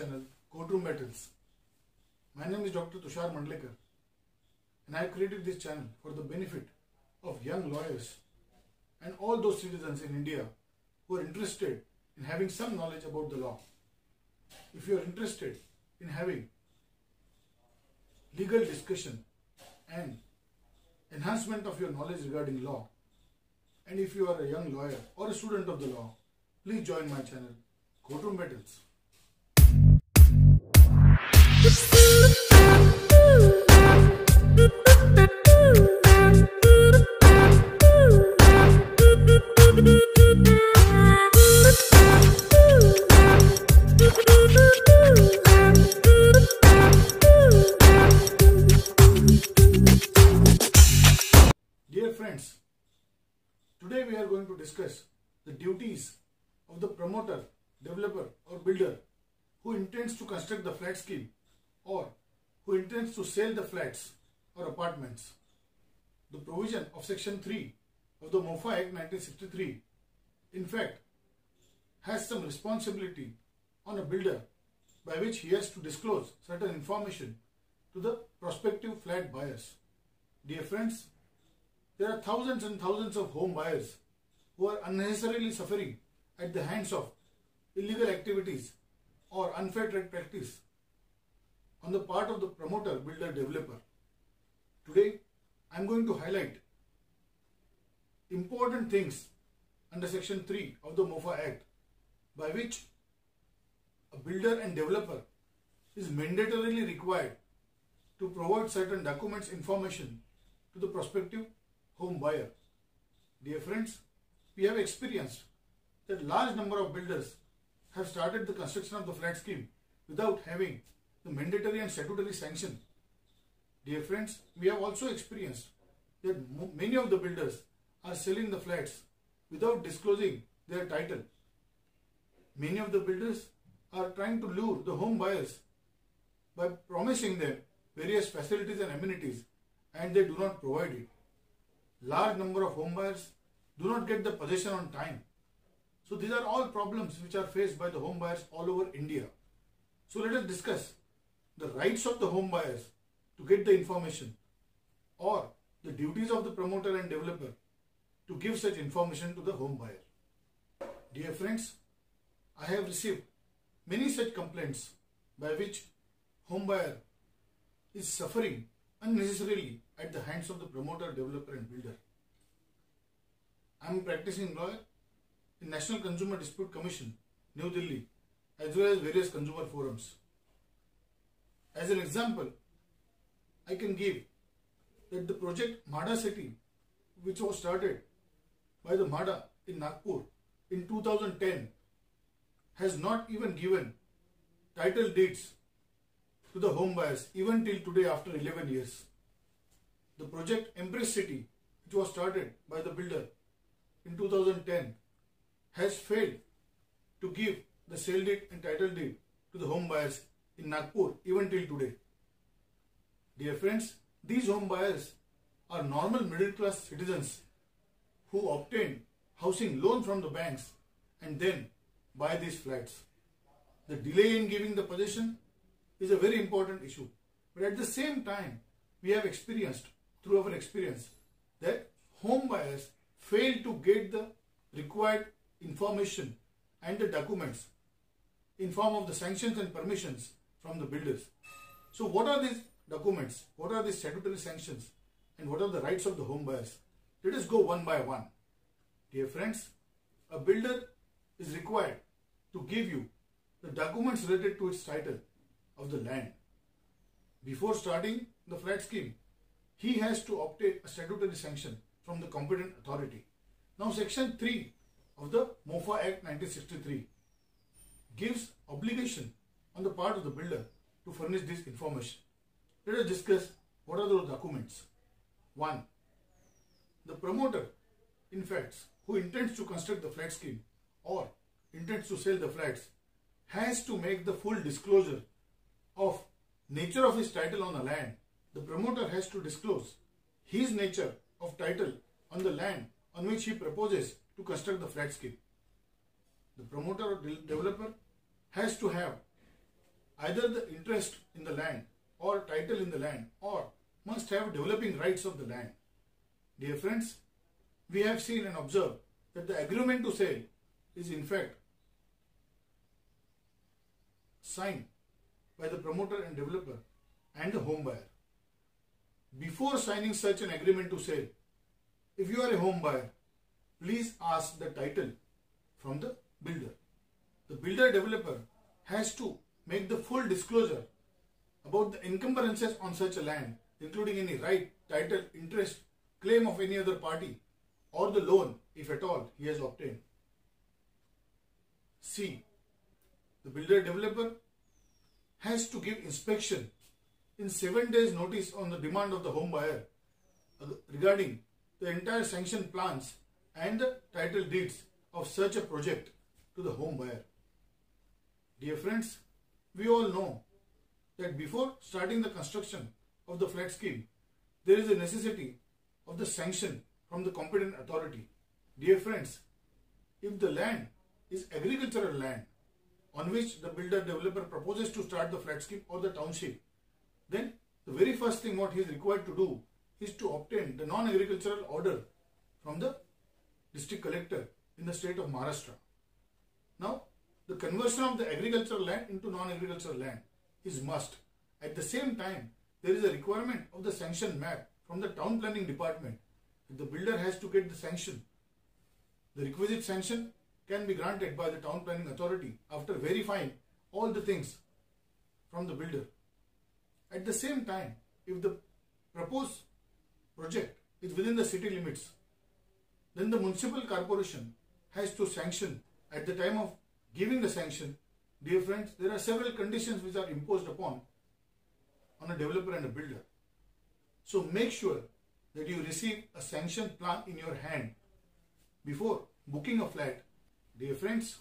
channel Courtroom Battles. My name is Dr. Tushar Mandlekar and I have created this channel for the benefit of young lawyers and all those citizens in India who are interested in having some knowledge about the law. If you are interested in having legal discussion and enhancement of your knowledge regarding law, and if you are a young lawyer or a student of the law, please join my channel Courtroom Battles. Dear friends, today we are going to discuss the duties of the promoter, developer or builder who intends to construct the flat scheme or who intends to sell the flats or apartments. The provision of Section 3 of the MOFA Act 1963 in fact has some responsibility on a builder by which he has to disclose certain information to the prospective flat buyers. Dear friends, there are thousands and thousands of home buyers who are unnecessarily suffering at the hands of illegal activities or unfair trade practice on the part of the promoter, builder, developer. Today, I am going to highlight important things under Section 3 of the MOFA Act by which a builder and developer is mandatorily required to provide certain documents, information to the prospective home buyer. Dear friends, we have experienced that large number of builders have started the construction of the flat scheme without having the mandatory and statutory sanction. Dear friends, we have also experienced that many of the builders are selling the flats without disclosing their title. Many of the builders are trying to lure the home buyers by promising them various facilities and amenities, and they do not provide it. Large number of home buyers do not get the possession on time. So these are all problems which are faced by the home buyers all over India. So let us discuss the rights of the home buyers to get the information or the duties of the promoter and developer to give such information to the home buyer. Dear friends, I have received many such complaints by which home buyer is suffering unnecessarily at the hands of the promoter, developer and builder. I am a practicing lawyer in National Consumer Dispute Commission, New Delhi, as well as various consumer forums. As an example, I can give that the project MHADA City, which was started by the MHADA in Nagpur in 2010, has not even given title deeds to the home buyers even till today after 11 years. The project Empress City, which was started by the builder in 2010, has failed to give the sale deed and title deed to the home buyers in Nagpur even till today. Dear friends, these home buyers are normal middle class citizens who obtain housing loan from the banks and then buy these flats. The delay in giving the possession is a very important issue. But at the same time, we have experienced through our experience that home buyers fail to get the required information and the documents in form of the sanctions and permissions from the builders. So what are these documents? What are these statutory sanctions? And what are the rights of the home buyers? Let us go one by one. Dear friends, a builder is required to give you the documents related to its title of the land. Before starting the flat scheme, he has to obtain a statutory sanction from the competent authority. Now Section 3 of the MOFA Act 1963 gives obligation on the part of the builder to furnish this information. Let us discuss what are those documents. 1. The promoter, in fact, who intends to construct the flat scheme or intends to sell the flats, has to make the full disclosure of nature of his title on the land. The promoter has to disclose his nature of title on the land on which he proposes to construct the flat scheme. The promoter or developer has to have either the interest in the land or title in the land, or must have developing rights of the land. Dear friends, we have seen and observed that the agreement to sale is in fact signed by the promoter and developer and the home buyer. Before signing such an agreement to sale, if you are a home buyer, please ask the title from the builder. The builder developer has to make the full disclosure about the encumbrances on such a land, including any right, title, interest, claim of any other party, or the loan, if at all, he has obtained. C. The builder developer has to give inspection in 7 days notice on the demand of the home buyer regarding the entire sanction plans and the title deeds of such a project to the home buyer. Dear friends, we all know that before starting the construction of the flat scheme, there is a necessity of the sanction from the competent authority. Dear friends, if the land is agricultural land on which the builder developer proposes to start the flat scheme or the township, then the very first thing what he is required to do is to obtain the non-agricultural order from the district collector in the state of Maharashtra. Now, the conversion of the agricultural land into non-agricultural land is must. At the same time, there is a requirement of the sanction map from the town planning department. The builder has to get the sanction. The requisite sanction can be granted by the town planning authority after verifying all the things from the builder. At the same time, if the proposed project is within the city limits, then the municipal corporation has to sanction. At the time of giving the sanction, dear friends, there are several conditions which are imposed upon a developer and a builder. So make sure that you receive a sanction plan in your hand before booking a flat. Dear friends,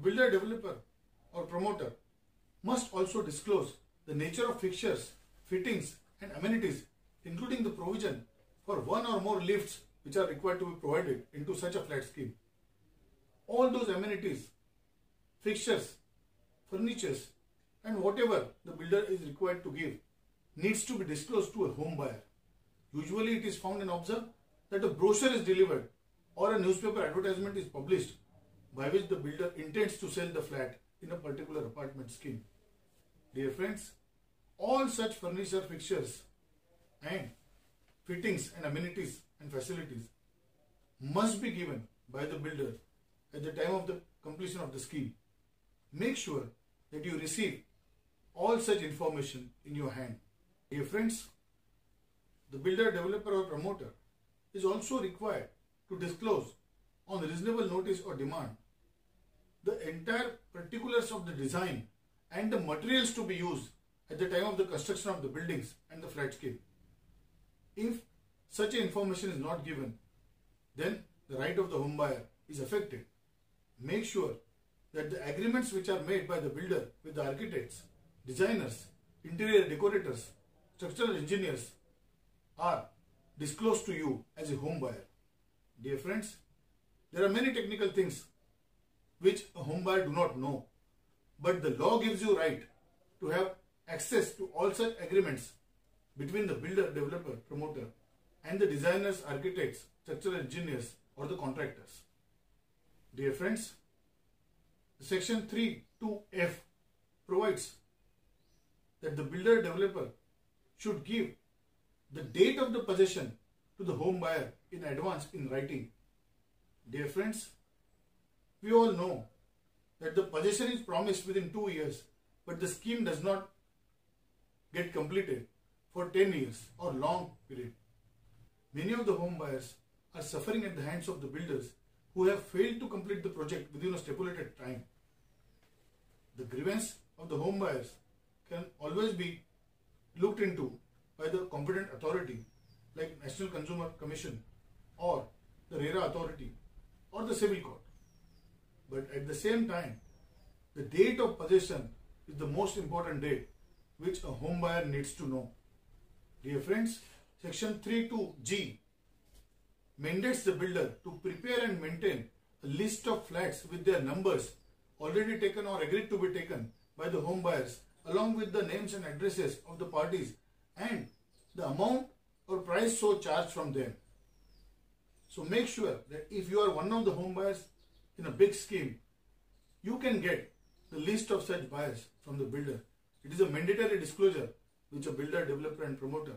builder, developer or promoter must also disclose the nature of fixtures, fittings and amenities, including the provision for one or more lifts which are required to be provided into such a flat scheme. All those amenities, fixtures, furnitures and whatever the builder is required to give needs to be disclosed to a home buyer. Usually it is found and observed that a brochure is delivered or a newspaper advertisement is published by which the builder intends to sell the flat in a particular apartment scheme. Dear friends, all such furniture, fixtures and fittings and amenities and facilities must be given by the builder at the time of the completion of the scheme. Make sure that you receive all such information in your hand. Dear friends, the builder, developer or promoter is also required to disclose on reasonable notice or demand the entire particulars of the design and the materials to be used at the time of the construction of the buildings and the flat scheme. If such information is not given, then the right of the home buyer is affected. Make sure that the agreements which are made by the builder with the architects, designers, interior decorators, structural engineers are disclosed to you as a home buyer. Dear friends, there are many technical things which a home buyer do not know, but the law gives you right to have access to all such agreements between the builder, developer, promoter and the designers, architects, structural engineers or the contractors. Dear friends, Section 3(2)(f) provides that the builder, developer should give the date of the possession to the home buyer in advance in writing. Dear friends, we all know that the possession is promised within 2 years, but the scheme does not get completed for 10 years or long period. Many of the home buyers are suffering at the hands of the builders who have failed to complete the project within a stipulated time. The grievance of the home buyers can always be looked into by the competent authority like National Consumer Commission or the RERA authority or the civil court. But at the same time, the date of possession is the most important date which a home buyer needs to know. Dear friends, Section 3(2)(g) mandates the builder to prepare and maintain a list of flats with their numbers already taken or agreed to be taken by the home buyers along with the names and addresses of the parties and the amount or price so charged from them. So make sure that if you are one of the home buyers in a big scheme, you can get the list of such buyers from the builder. It is a mandatory disclosure which a builder, developer and promoter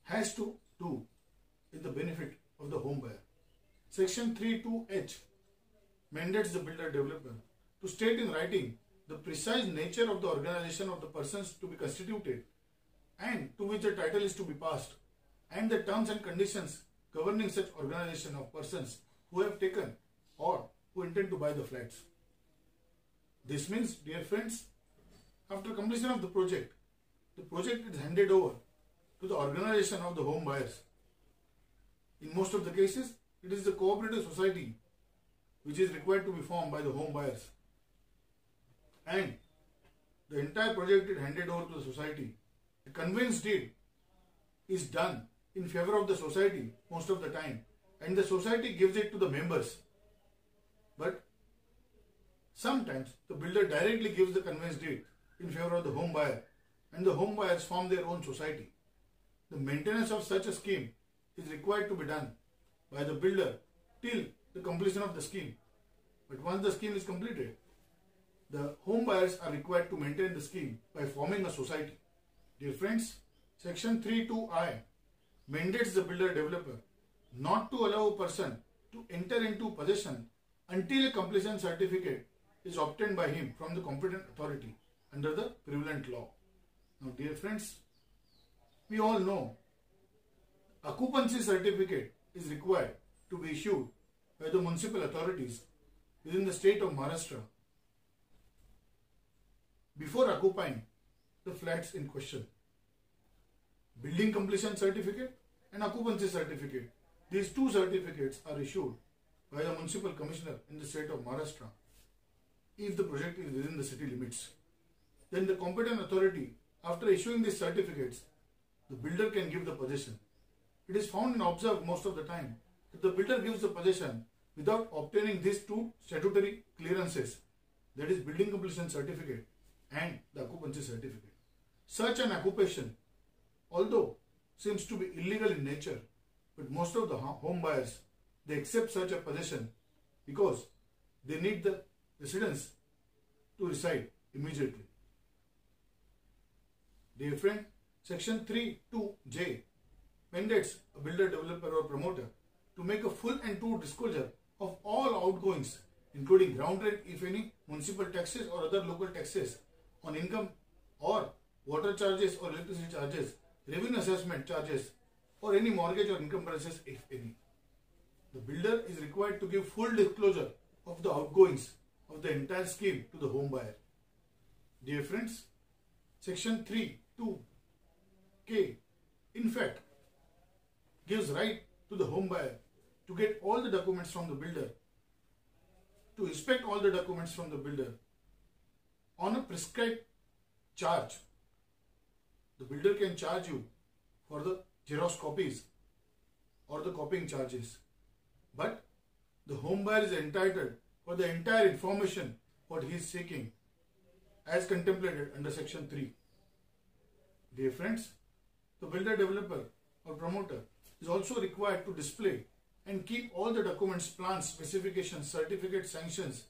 has to do in the benefit of the home buyer. Section 3(2)(h) mandates the builder developer to state in writing the precise nature of the organization of the persons to be constituted and to which the title is to be passed, and the terms and conditions governing such organization of persons who have taken or who intend to buy the flats. This means, dear friends, after completion of the project is handed over to the organization of the home buyers. In most of the cases, it is the cooperative society which is required to be formed by the home buyers, and the entire project is handed over to the society. The conveyance deed is done in favor of the society most of the time, and the society gives it to the members. But sometimes the builder directly gives the conveyance deed in favor of the home buyer, and the home buyers form their own society. The maintenance of such a scheme is required to be done by the builder till the completion of the scheme. But once the scheme is completed, the home buyers are required to maintain the scheme by forming a society. Dear friends, Section 3(2)(i) mandates the builder developer not to allow a person to enter into possession until a completion certificate is obtained by him from the competent authority under the prevalent law. Now, dear friends, we all know occupancy certificate is required to be issued by the municipal authorities within the state of Maharashtra before occupying the flats in question. Building completion certificate and occupancy certificate, these two certificates are issued by the municipal commissioner in the state of Maharashtra if the project is within the city limits. Then the competent authority, after issuing these certificates, the builder can give the possession. It is found and observed most of the time that the builder gives the possession without obtaining these two statutory clearances, that is building completion certificate and the occupancy certificate. Such an occupation, although seems to be illegal in nature, but most of the home buyers, they accept such a possession because they need the residents to reside immediately. Dear friend, Section 3(2)(j) mandates a builder, developer or promoter to make a full and true disclosure of all outgoings, including ground rent, if any, municipal taxes or other local taxes on income, or water charges or electricity charges, revenue assessment charges, or any mortgage or income balances, if any. The builder is required to give full disclosure of the outgoings of the entire scheme to the home buyer. Dear friends, Section 3(2)(k) in fact gives right to the home buyer to get all the documents from the builder, to inspect all the documents from the builder on a prescribed charge. The builder can charge you for the Xerox copies or the copying charges, but the home buyer is entitled for the entire information what he is seeking as contemplated under Section 3. Dear friends, the builder, developer or promoter is also required to display and keep all the documents, plans, specifications, certificates, sanctions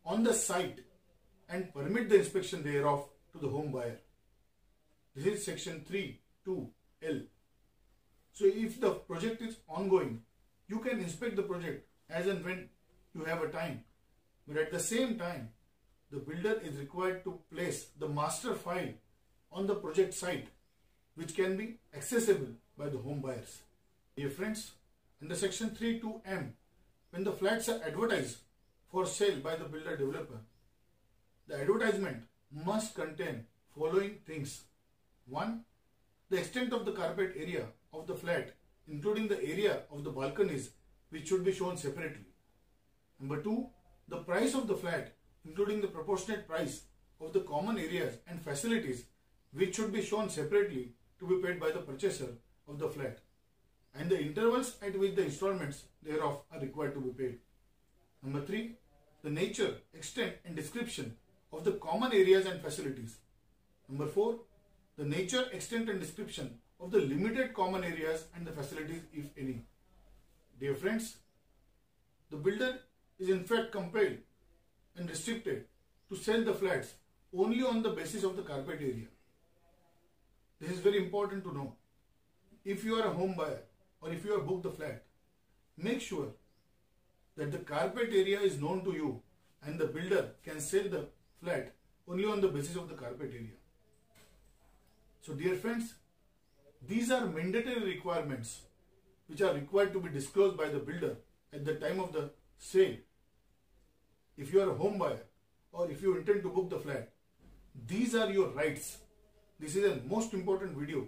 on the site and permit the inspection thereof to the home buyer. This is Section 3(2)(l). So if the project is ongoing, you can inspect the project as and when you have a time. But at the same time, the builder is required to place the master file on the project site, which can be accessible by the home buyers. Dear friends, under Section 3(2)(m), when the flats are advertised for sale by the builder developer, the advertisement must contain following things. 1. The extent of the carpet area of the flat, including the area of the balconies, which should be shown separately. Number 2. The price of the flat, including the proportionate price of the common areas and facilities, which should be shown separately to be paid by the purchaser of the flat, and the intervals at which the installments thereof are required to be paid. Number 3. The nature, extent and description of the common areas and facilities. Number 4, the nature, extent and description of the limited common areas and the facilities if any. Dear friends, the builder is in fact compelled and restricted to sell the flats only on the basis of the carpet area. This is very important to know. If you are a home buyer or if you have booked the flat, make sure that the carpet area is known to you and the builder can sell the flat only on the basis of the carpet area. So dear friends, these are mandatory requirements which are required to be disclosed by the builder at the time of the sale. If you are a home buyer or if you intend to book the flat, these are your rights. This is a most important video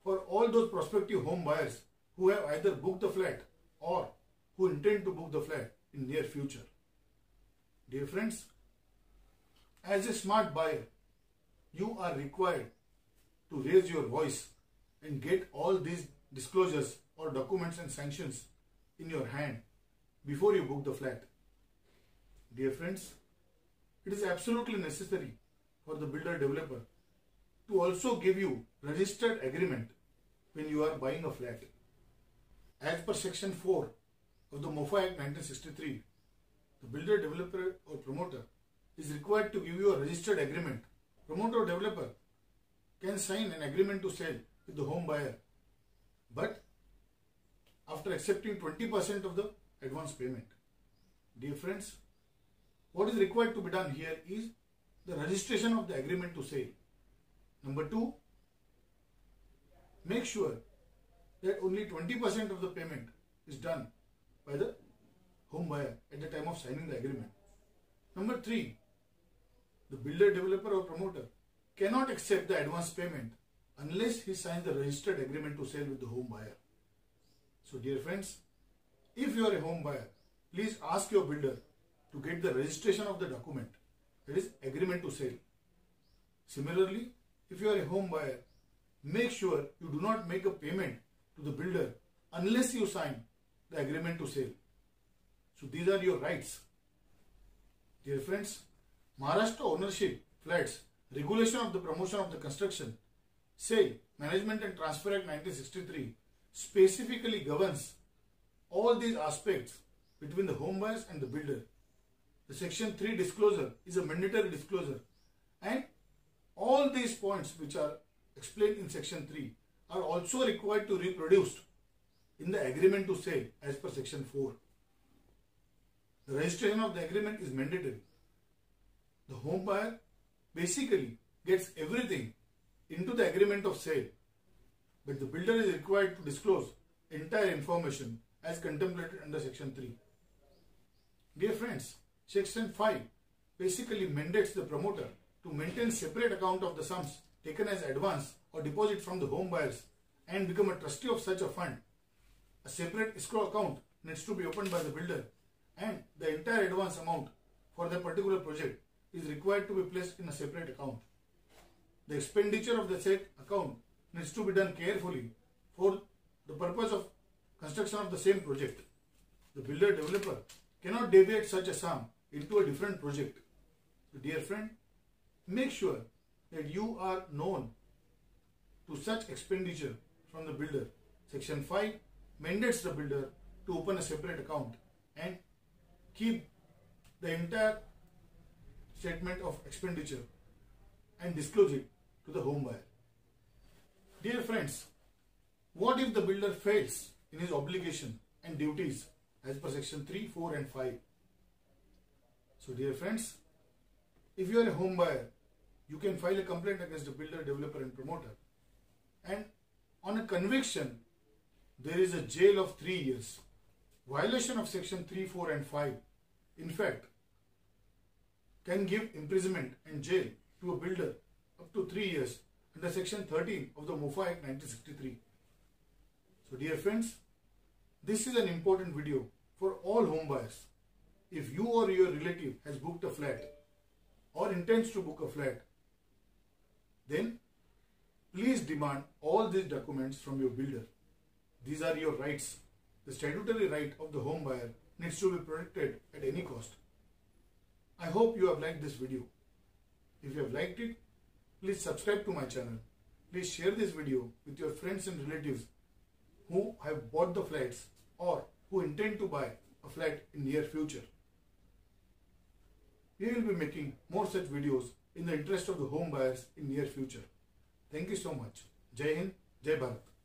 for all those prospective home buyers who have either booked the flat or who intend to book the flat in near future. Dear friends, as a smart buyer, you are required to raise your voice and get all these disclosures or documents and sanctions in your hand before you book the flat. Dear friends, it is absolutely necessary for the builder developer to also give you registered agreement when you are buying a flat. As per section 4 of the MOFA Act 1963, the builder developer or promoter is required to give you a registered agreement. Promoter or developer can sign an agreement to sell with the home buyer, but after accepting 20% of the advance payment. Dear friends, what is required to be done here is the registration of the agreement to sale. Number 2, make sure that only 20% of the payment is done by the home buyer at the time of signing the agreement. Number 3, the builder, developer or promoter cannot accept the advance payment unless he signs the registered agreement to sell with the home buyer. So dear friends, if you are a home buyer, please ask your builder to get the registration of the document, that is agreement to sell. Similarly, if you are a home buyer, make sure you do not make a payment to the builder unless you sign the agreement to sell. So these are your rights. Dear friends, Maharashtra Ownership Flats Regulation of the Promotion of the Construction, Sale, Management and Transfer Act 1963 specifically governs all these aspects between the home buyers and the builder. The section 3 disclosure is a mandatory disclosure, and all these points which are explained in section 3 are also required to be reproduced in the agreement to sale as per section 4. The registration of the agreement is mandatory. The home buyer basically gets everything into the agreement of sale, but the builder is required to disclose entire information as contemplated under section 3. Dear friends, section 5 basically mandates the promoter to maintain separate account of the sums taken as advance or deposit from the home buyers and become a trustee of such a fund. A separate escrow account needs to be opened by the builder, and the entire advance amount for the particular project is required to be placed in a separate account. The expenditure of the said account needs to be done carefully for the purpose of construction of the same project. The builder developer cannot deviate such a sum into a different project. So dear friend, make sure that you are known to such expenditure from the builder. Section 5 mandates the builder to open a separate account and keep the entire statement of expenditure and disclose it to the home buyer. Dear friends, what if the builder fails in his obligation and duties as per section 3, 4 and 5? So dear friends, if you are a home buyer, you can file a complaint against the builder, developer and promoter, and on a conviction there is a jail of 3 years. Violation of section 3, 4 and 5 in fact can give imprisonment and jail to a builder up to 3 years under section 13 of the MOFA Act 1963. So dear friends, this is an important video for all home buyers. If you or your relative has booked a flat or intends to book a flat, then please demand all these documents from your builder. These are your rights. The statutory right of the home buyer needs to be protected at any cost. I hope you have liked this video. If you have liked it, please subscribe to my channel. Please share this video with your friends and relatives who have bought the flats or who intend to buy a flat in near future. We will be making more such videos in the interest of the home buyers in near future. Thank you so much. Jai Hind, Jai Bharat.